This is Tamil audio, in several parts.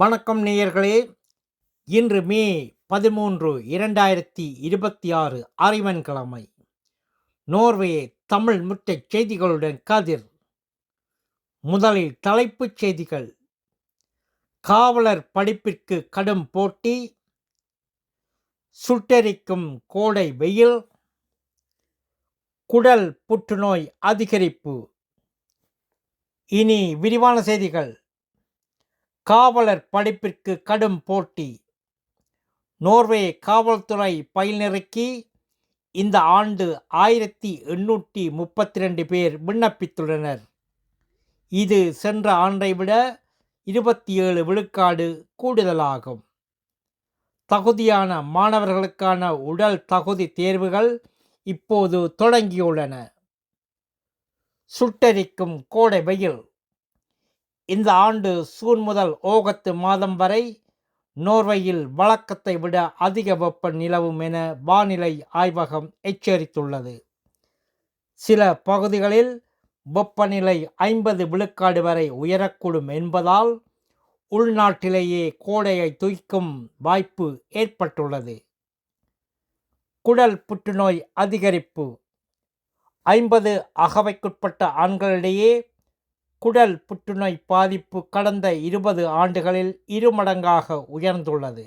வணக்கம் நேயர்களே. இன்று மே 13, 2026 அறிவன்கிழமை. நோர்வே தமிழ் முற்றைச் செய்திகளுடன் கதிர். முதலில் தலைப்புச் செய்திகள். காவலர் படிப்பிற்கு கடும் போட்டி, சுட்டெரிக்கும் கோடை வெயில், குடல் புற்றுநோய் அதிகரிப்பு. இனி விரிவான செய்திகள். காவலர் படிப்பிற்கு கடும் போட்டி. நோர்வே காவல்துறை பயில்நெறிக்கு இந்த ஆண்டு 1832 பேர் விண்ணப்பித்துள்ளனர். இது சென்ற ஆண்டை விட 27 விழுக்காடு கூடுதலாகும். தகுதியான மாணவர்களுக்கான உடல் தகுதி தேர்வுகள் இப்போது தொடங்கியுள்ளன. சுட்டெரிக்கும் கோடை வெயில். இந்த ஆண்டு ஜூன் முதல் ஆகஸ்ட் மாதம் வரை நோர்வேயில் வழக்கத்தை விட அதிக வெப்பம் நிலவும் என வானிலை ஆய்வகம் எச்சரித்துள்ளது. சில பகுதிகளில் வெப்பநிலை 50 விழுக்காடு வரை உயரக்கூடும் என்பதால் உள்நாட்டிலேயே கோடையை துய்க்கும் வாய்ப்பு ஏற்பட்டுள்ளது. குடல் புற்றுநோய் அதிகரிப்பு. 50 அகவைக்குட்பட்ட ஆண்களிடையே குடல் புற்றுநோய் பாதிப்பு கடந்த 20 ஆண்டுகளில் 2 மடங்காக உயர்ந்துள்ளது.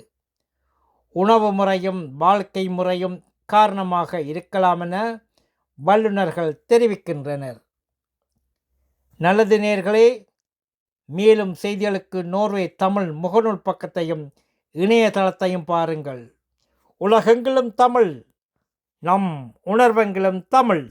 உணவு முறையும் வாழ்க்கை முறையும் காரணமாக இருக்கலாம் என வல்லுநர்கள் தெரிவிக்கின்றனர். நல்லது நேயர்களே, மேலும் செய்திகளுக்கு நோர்வே தமிழ் முகநூல் பக்கத்தையும் இணையதளத்தையும் பாருங்கள். உலகெங்கிலும் தமிழ், நம் உணர்வெங்கிலும் தமிழ்.